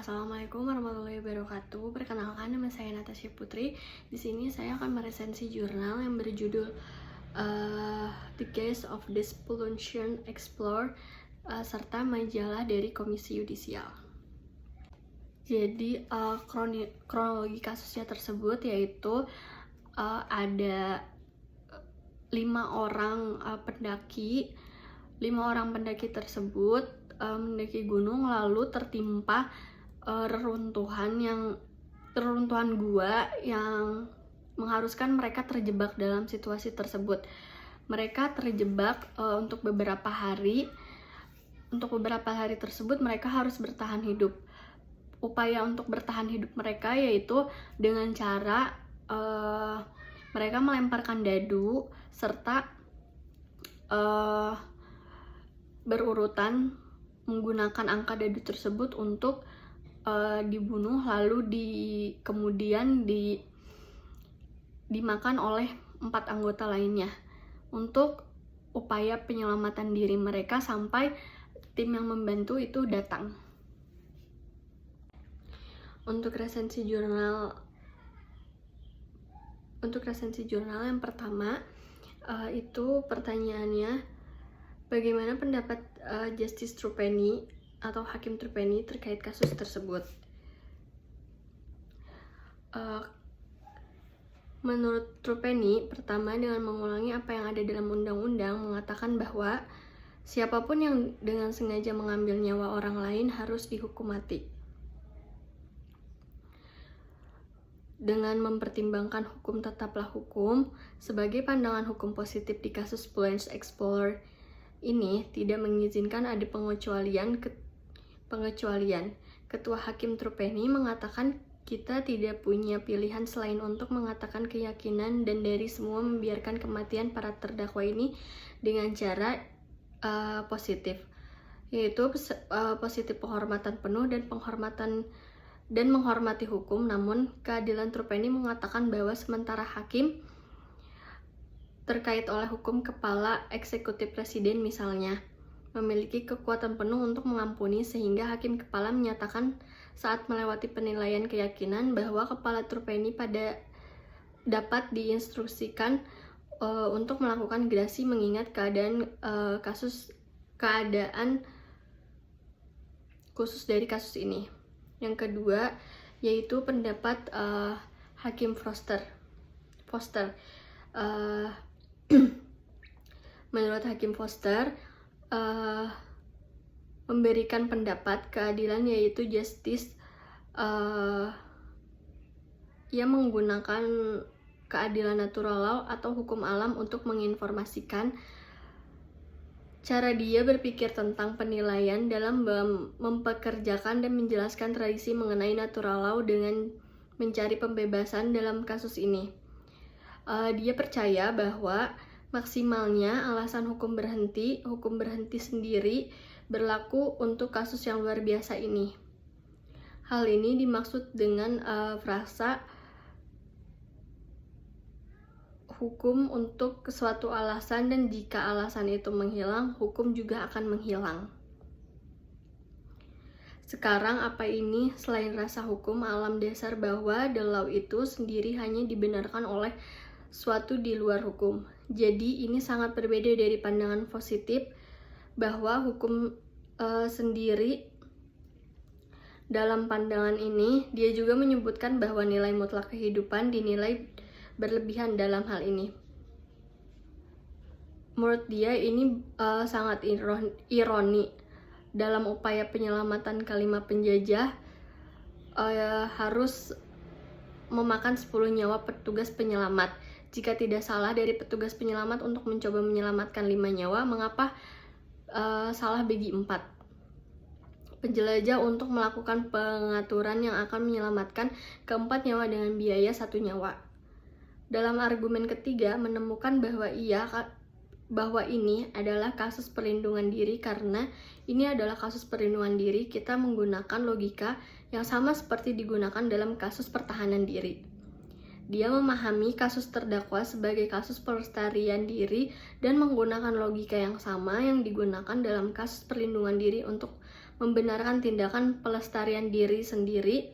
Assalamualaikum warahmatullahi wabarakatuh. Perkenalkan, nama saya Natasha Putri. Di sini saya akan meresensi jurnal yang berjudul The Case of Despollution Explored serta majalah dari Komisi Yudisial. Jadi kronologi kasusnya tersebut yaitu ada 5 orang pendaki tersebut mendaki gunung lalu tertimpa reruntuhan gua yang mengharuskan mereka terjebak dalam situasi tersebut. Mereka terjebak untuk beberapa hari. Untuk beberapa hari tersebut mereka harus bertahan hidup. Upaya untuk bertahan hidup mereka yaitu dengan cara mereka melemparkan dadu serta berurutan menggunakan angka dadu tersebut untuk dibunuh lalu kemudian dimakan oleh 4 anggota lainnya untuk upaya penyelamatan diri mereka sampai tim yang membantu itu datang. Untuk resensi jurnal yang pertama itu pertanyaannya, bagaimana pendapat Justice Trupeni atau Hakim Trupeni terkait kasus tersebut? Menurut Trupeni, pertama dengan mengulangi apa yang ada dalam undang-undang mengatakan bahwa siapapun yang dengan sengaja mengambil nyawa orang lain harus dihukum mati. Dengan mempertimbangkan hukum tetaplah hukum, sebagai pandangan hukum positif di kasus Pollution Explored ini tidak mengizinkan ada pengecualian. Ketua Hakim Trupeni mengatakan kita tidak punya pilihan selain untuk mengatakan keyakinan dan dari semua membiarkan kematian para terdakwa ini dengan cara positif, yaitu positif penghormatan penuh dan menghormati hukum. Namun keadilan Trupeni mengatakan bahwa sementara hakim terkait oleh hukum kepala eksekutif presiden misalnya memiliki kekuatan penuh untuk mengampuni, sehingga hakim kepala menyatakan saat melewati penilaian keyakinan bahwa kepala Trupeni dapat diinstruksikan untuk melakukan gerasi mengingat keadaan khusus dari kasus ini. Yang kedua yaitu pendapat Hakim Foster. Menurut Hakim Foster, memberikan pendapat keadilan yaitu justice yang menggunakan keadilan natural law atau hukum alam untuk menginformasikan cara dia berpikir tentang penilaian dalam mempekerjakan dan menjelaskan tradisi mengenai natural law dengan mencari pembebasan dalam kasus ini. Dia percaya bahwa maksimalnya alasan hukum berhenti sendiri berlaku untuk kasus yang luar biasa ini. Hal ini dimaksud dengan frasa hukum untuk suatu alasan, dan jika alasan itu menghilang, hukum juga akan menghilang. Sekarang apa ini selain rasa hukum alam dasar bahwa the law itu sendiri hanya dibenarkan oleh suatu di luar hukum. Jadi ini sangat berbeda dari pandangan positif bahwa hukum sendiri. Dalam pandangan ini, dia juga menyebutkan bahwa nilai mutlak kehidupan dinilai berlebihan dalam hal ini. Menurut dia ini sangat ironi. Dalam upaya penyelamatan kelima penjajah harus memakan 10 nyawa petugas penyelamat. Jika tidak salah dari petugas penyelamat untuk mencoba menyelamatkan 5 nyawa, mengapa salah bagi 4 penjelajah untuk melakukan pengaturan yang akan menyelamatkan ke-4 nyawa dengan biaya 1 nyawa? Dalam argumen ketiga, menemukan bahwa ini adalah kasus perlindungan diri. Karena ini adalah kasus perlindungan diri, kita menggunakan logika yang sama seperti digunakan dalam kasus pertahanan diri. Dia memahami kasus terdakwa sebagai kasus pelestarian diri dan menggunakan logika yang sama yang digunakan dalam kasus perlindungan diri untuk membenarkan tindakan pelestarian diri sendiri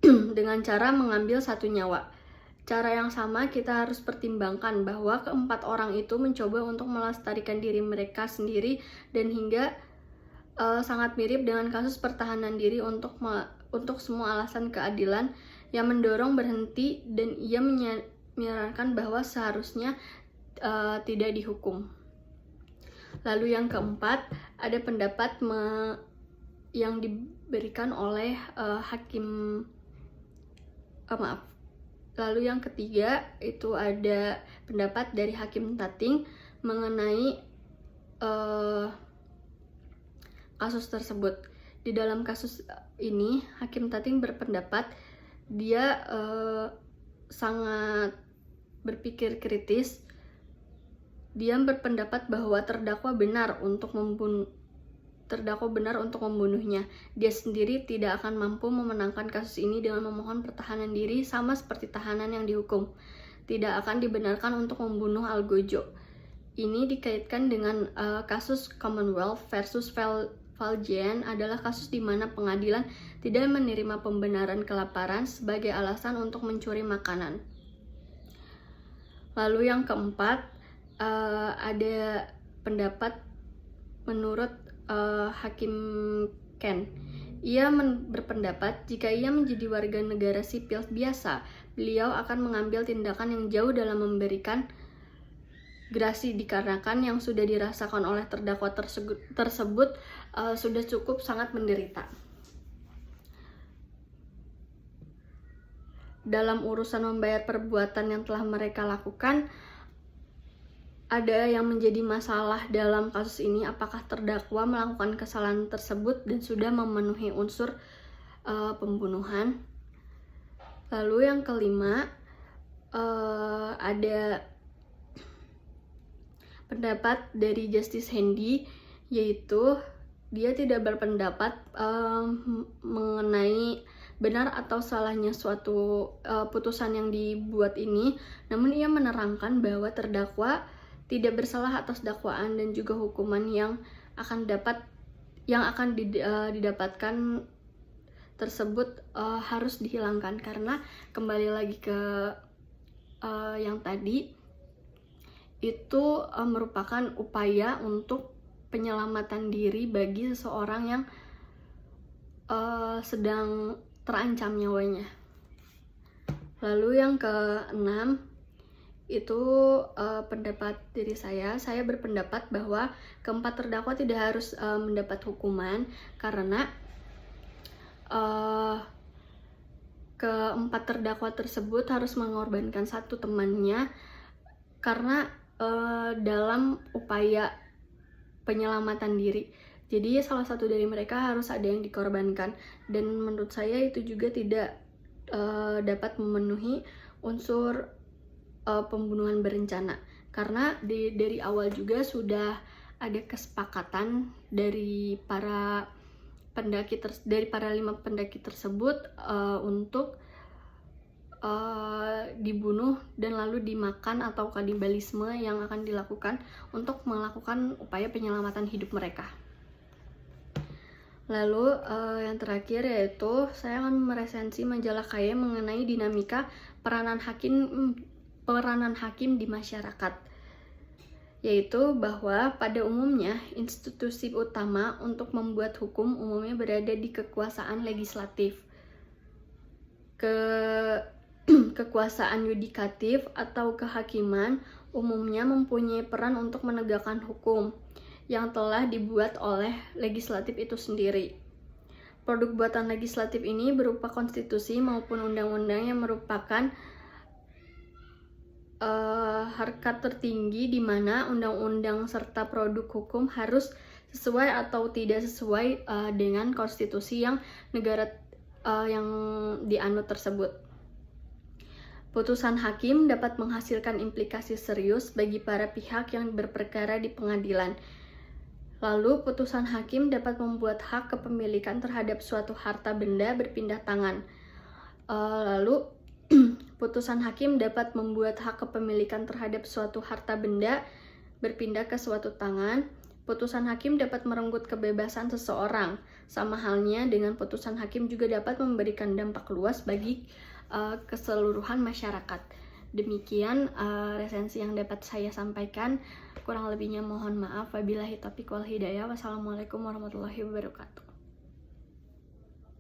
dengan cara mengambil satu nyawa. Cara yang sama kita harus pertimbangkan bahwa keempat orang itu mencoba untuk melestarikan diri mereka sendiri dan hingga sangat mirip dengan kasus pertahanan diri untuk semua alasan keadilan yang mendorong berhenti, dan ia menyarankan bahwa seharusnya tidak dihukum. Lalu yang keempat, ada pendapat yang diberikan oleh Lalu yang ketiga itu ada pendapat dari Hakim Tating mengenai kasus tersebut. Di dalam kasus ini Hakim Tating berpendapat dia sangat berpikir kritis. Dia berpendapat bahwa terdakwa benar untuk membunuhnya. Dia sendiri tidak akan mampu memenangkan kasus ini dengan memohon pertahanan diri, sama seperti tahanan yang dihukum. Tidak akan dibenarkan untuk membunuh Algojo. Ini dikaitkan dengan kasus Commonwealth versus Valjean, adalah kasus di mana pengadilan tidak menerima pembenaran kelaparan sebagai alasan untuk mencuri makanan. Lalu yang keempat, ada pendapat menurut Hakim Ken. Ia berpendapat jika ia menjadi warga negara sipil biasa, beliau akan mengambil tindakan yang jauh dalam memberikan gerasi, dikarenakan yang sudah dirasakan oleh terdakwa tersebut sudah cukup sangat menderita. Dalam urusan membayar perbuatan yang telah mereka lakukan, ada yang menjadi masalah dalam kasus ini, apakah terdakwa melakukan kesalahan tersebut dan sudah memenuhi unsur pembunuhan. Lalu yang kelima, ada pendapat dari Justice Handy, yaitu dia tidak berpendapat mengenai benar atau salahnya suatu putusan yang dibuat ini, namun ia menerangkan bahwa terdakwa tidak bersalah atas dakwaan dan juga hukuman yang akan didapatkan tersebut harus dihilangkan, karena kembali lagi ke yang tadi itu merupakan upaya untuk penyelamatan diri bagi seseorang yang sedang terancam nyawanya. Lalu yang keenam itu pendapat diri saya berpendapat bahwa keempat terdakwa tidak harus mendapat hukuman, karena keempat terdakwa tersebut harus mengorbankan satu temannya karena dalam upaya penyelamatan diri. Jadi salah satu dari mereka harus ada yang dikorbankan, dan menurut saya itu juga tidak dapat memenuhi unsur pembunuhan berencana, karena dari awal juga sudah ada kesepakatan dari para lima pendaki tersebut untuk dibunuh dan lalu dimakan, atau kanibalisme yang akan dilakukan untuk melakukan upaya penyelamatan hidup mereka. Lalu yang terakhir yaitu saya akan meresensi majalah Kaya mengenai dinamika peranan hakim di masyarakat, yaitu bahwa pada umumnya institusi utama untuk membuat hukum umumnya berada di kekuasaan legislatif. Kekuasaan yudikatif atau kehakiman umumnya mempunyai peran untuk menegakkan hukum yang telah dibuat oleh legislatif itu sendiri. Produk buatan legislatif ini berupa konstitusi maupun undang-undang yang merupakan harkat tertinggi, di mana undang-undang serta produk hukum harus sesuai atau tidak sesuai dengan konstitusi yang negara yang dianut tersebut. Putusan hakim dapat menghasilkan implikasi serius bagi para pihak yang berperkara di pengadilan. Lalu, putusan hakim dapat membuat hak kepemilikan terhadap suatu harta benda berpindah tangan. Lalu, putusan hakim dapat membuat hak kepemilikan terhadap suatu harta benda berpindah ke suatu tangan. Putusan hakim dapat merenggut kebebasan seseorang. Sama halnya dengan putusan hakim juga dapat memberikan dampak luas bagi keseluruhan masyarakat. Demikian resensi yang dapat saya sampaikan. Kurang lebihnya mohon maaf. Wabillahi taufiq wal hidayah. Wassalamualaikum warahmatullahi wabarakatuh.